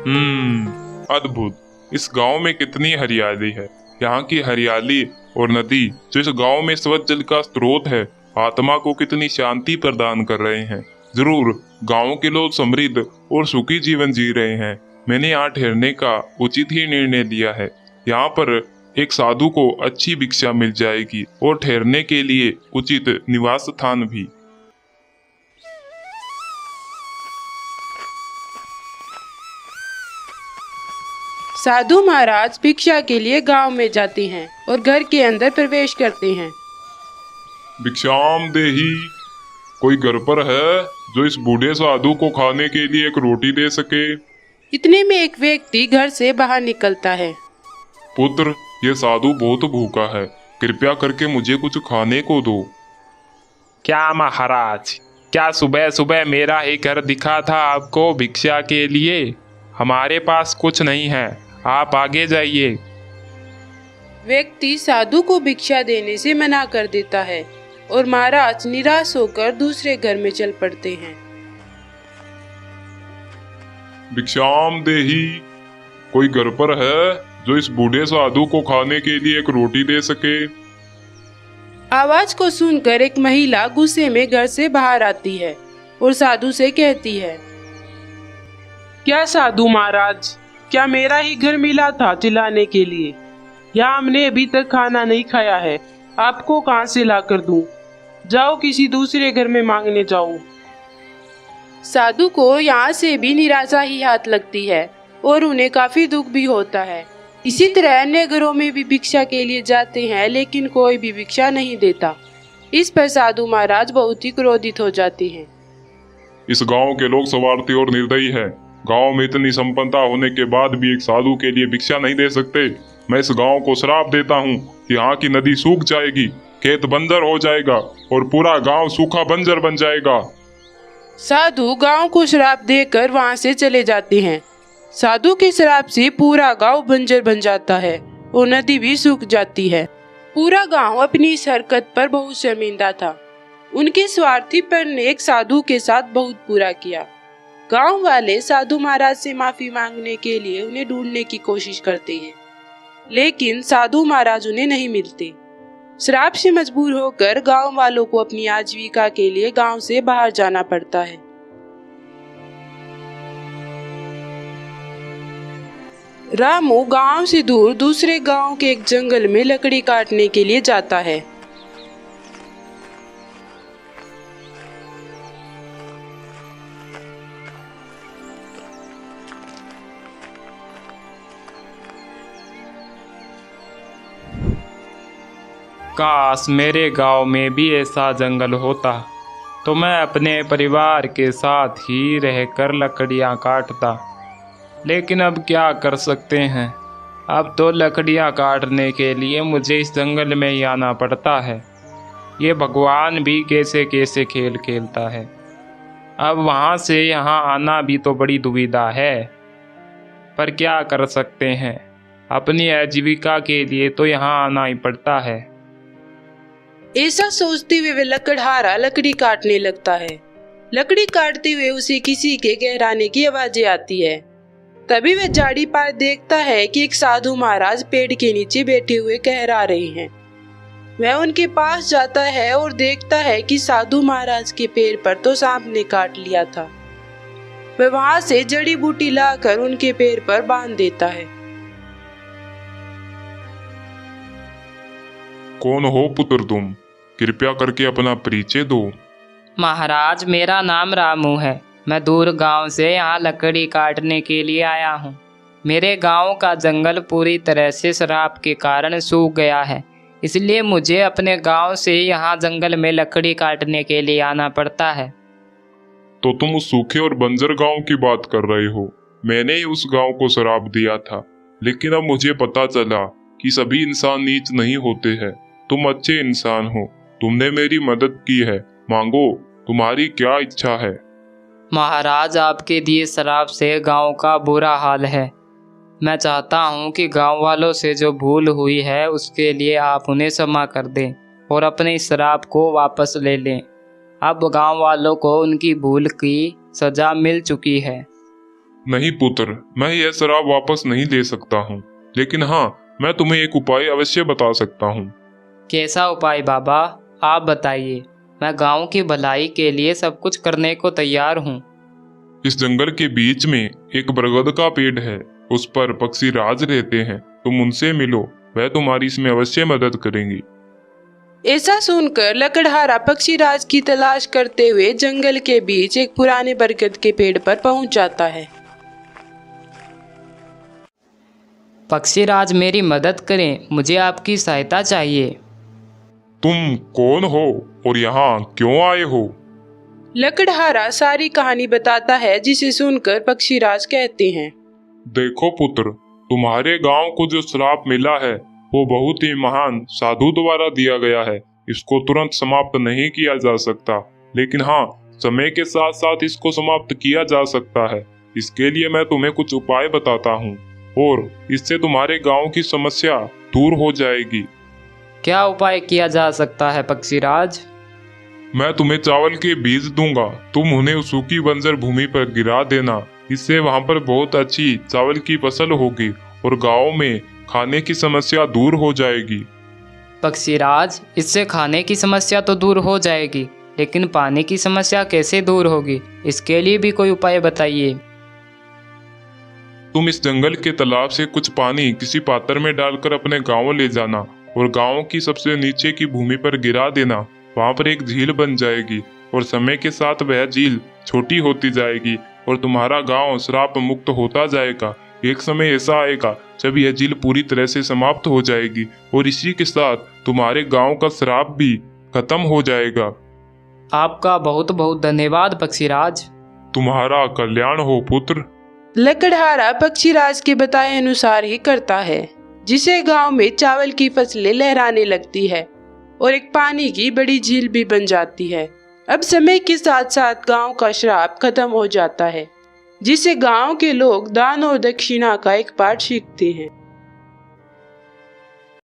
अद्भुत। इस गांव में कितनी हरियाली है। यहाँ की हरियाली और नदी जो इस गांव में स्वच्छ जल का स्रोत है, आत्मा को कितनी शांति प्रदान कर रहे हैं। जरूर गांव के लोग समृद्ध और सुखी जीवन जी रहे हैं। मैंने यहाँ ठहरने का उचित ही निर्णय लिया है। यहाँ पर एक साधु को अच्छी भिक्षा मिल जाएगी और ठहरने के लिए उचित निवास स्थान भी। साधु महाराज भिक्षा के लिए गांव में जाते हैं और घर के अंदर प्रवेश करते हैं। भिक्षाम देही, कोई घर पर है जो इस बूढ़े साधु को खाने के लिए एक रोटी दे सके? इतने में एक व्यक्ति घर से बाहर निकलता है। पुत्र, ये साधु बहुत भूखा है, कृपया करके मुझे कुछ खाने को दो। क्या महाराज, क्या सुबह सुबह मेरा ही घर दिखा था आपको भिक्षा के लिए? हमारे पास कुछ नहीं है, आप आगे जाइए। व्यक्ति साधु को भिक्षा देने से मना कर देता है और महाराज निराश होकर दूसरे घर में चल पड़ते हैं। भिक्षाम देही, कोई घर पर है जो इस बूढ़े साधु को खाने के लिए एक रोटी दे सके? आवाज को सुनकर एक महिला गुस्से में घर से बाहर आती है और साधु से कहती है, क्या साधु महाराज, क्या मेरा ही घर मिला था चिल्लाने के लिए? यहाँ हमने अभी तक खाना नहीं खाया है, आपको कहाँ से ला कर दूं? जाओ किसी दूसरे घर में मांगने जाओ। साधु को यहाँ से भी निराशा ही हाथ लगती है और उन्हें काफी दुख भी होता है। इसी तरह अन्य घरों में भी भिक्षा के लिए जाते हैं, लेकिन कोई भी भिक्षा नहीं देता। इस पर साधु महाराज बहुत ही क्रोधित हो जाते हैं। इस गांव के लोग स्वार्थी और निर्दयी हैं। गांव में इतनी संपन्नता होने के बाद भी एक साधु के लिए भिक्षा नहीं दे सकते। मैं इस गांव को श्राप देता हूँ कि यहाँ की नदी सूख जाएगी, खेत बंजर हो जाएगा और पूरा गांव सूखा बंजर बन जाएगा। साधु गांव को श्राप देकर वहां से चले जाते हैं। साधु के श्राप से पूरा गांव बंजर बन जाता है और नदी भी सूख जाती है। पूरा गांव अपनी इस हरकत पर बहुत शर्मिंदा था। उनके स्वार्थीपन ने एक साधु के साथ बहुत बुरा किया। गांव वाले साधु महाराज से माफी मांगने के लिए उन्हें ढूंढने की कोशिश करते हैं, लेकिन साधु महाराज उन्हें नहीं मिलते। श्राप से मजबूर होकर गांव वालों को अपनी आजीविका के लिए गांव से बाहर जाना पड़ता है। रामू गांव से दूर दूसरे गांव के एक जंगल में लकड़ी काटने के लिए जाता है। काश मेरे गांव में भी ऐसा जंगल होता तो मैं अपने परिवार के साथ ही रहकर लकड़ियां काटता। लेकिन अब क्या कर सकते हैं, अब तो लकड़ियां काटने के लिए मुझे इस जंगल में ही आना पड़ता है। ये भगवान भी कैसे कैसे खेल खेलता है। अब वहाँ से यहाँ आना भी तो बड़ी दुविधा है, पर क्या कर सकते हैं, अपनी आजीविका के लिए तो यहाँ आना ही पड़ता है। ऐसा सोचते हुए वे लकड़हारा लकड़ी काटने लगता है। लकड़ी काटते हुए उसे किसी के कहराने की आवाजें आती है। तभी वह झाड़ी पार देखता है कि एक साधु महाराज पेड़ के नीचे बैठे हुए कहरा रहे हैं। वह उनके पास जाता है और देखता है कि साधु महाराज के पैर पर तो सांप ने काट लिया था। वह वहां से जड़ी बूटी लाकर उनके पैर पर बांध देता है। कौन हो पुत्र तुम? कृपया करके अपना परिचय दो। महाराज, मेरा नाम रामू है। मैं दूर गांव से यहाँ लकड़ी काटने के लिए आया हूँ। मेरे गांव का जंगल पूरी तरह से शराब के कारण सूख गया है, इसलिए मुझे अपने गांव से यहाँ जंगल में लकड़ी काटने के लिए आना पड़ता है। तो तुम उस सूखे और बंजर गांव की बात कर रहे हो। मैंने ही उस गांव को श्राप दिया था, लेकिन अब मुझे पता चला कि सभी इंसान नीच नहीं होते हैं। तुम अच्छे इंसान हो, तुमने मेरी मदद की है। मांगो, तुम्हारी क्या इच्छा है? महाराज, आपके दिए शराब से गांव का बुरा हाल है। मैं चाहता हूं कि गांव वालों से जो भूल हुई है उसके लिए आप उन्हें क्षमा कर दें और अपने शराब को वापस ले लें। अब गांव वालों को उनकी भूल की सजा मिल चुकी है। नहीं पुत्र, मैं यह शराब वापस नहीं ले सकता हूँ, लेकिन हाँ, मैं तुम्हें एक उपाय अवश्य बता सकता हूँ। कैसा उपाय बाबा, आप बताइए। मैं गांव की भलाई के लिए सब कुछ करने को तैयार हूँ। इस जंगल के बीच में एक बरगद का पेड़ है, उस पर पक्षी राज रहते हैं, तुम उनसे मिलो, वह तुम्हारी इसमें अवश्य मदद करेंगी। ऐसा सुनकर लकड़हारा पक्षीराज की तलाश करते हुए जंगल के बीच एक पुराने बरगद के पेड़ पर पहुंच जाता है। पक्षीराज मेरी मदद करें, मुझे आपकी सहायता चाहिए। तुम कौन हो और यहाँ क्यों आए हो? लकड़हारा सारी कहानी बताता है, जिसे सुनकर पक्षीराज कहते हैं, देखो पुत्र, तुम्हारे गांव को जो श्राप मिला है वो बहुत ही महान साधु द्वारा दिया गया है। इसको तुरंत समाप्त नहीं किया जा सकता, लेकिन हाँ, समय के साथ साथ इसको समाप्त किया जा सकता है। इसके लिए मैं तुम्हें कुछ उपाय बताता हूँ और इससे तुम्हारे गांव की समस्या दूर हो जाएगी। क्या उपाय किया जा सकता है पक्षीराज? मैं तुम्हें चावल के बीज दूंगा, तुम उन्हें उस सूखी बंजर भूमि पर गिरा देना। इससे वहां पर बहुत अच्छी चावल की फसल होगी और गांव में खाने की समस्या दूर हो जाएगी। पक्षीराज, इससे खाने की समस्या तो दूर हो जाएगी, लेकिन पानी की समस्या कैसे दूर होगी? इसके लिए भी कोई उपाय बताइए। तुम इस जंगल के तालाब से कुछ पानी किसी पात्र में डालकर अपने गांव ले जाना और गांव की सबसे नीचे की भूमि पर गिरा देना। वहां पर एक झील बन जाएगी और समय के साथ वह झील छोटी होती जाएगी और तुम्हारा गांव श्राप मुक्त होता जाएगा। एक समय ऐसा आएगा जब यह झील पूरी तरह से समाप्त हो जाएगी और इसी के साथ तुम्हारे गांव का श्राप भी खत्म हो जाएगा। आपका बहुत बहुत धन्यवाद पक्षीराज। तुम्हारा कल्याण हो पुत्र। लकड़हारा पक्षीराज के बताए अनुसार ही करता है, जिसे गांव में चावल की फसलें लहराने लगती है और एक पानी की बड़ी झील भी बन जाती है। अब समय के साथ साथ गांव का श्राप खत्म हो जाता है, जिसे गांव के लोग दान और दक्षिणा का एक पाठ सीखते हैं।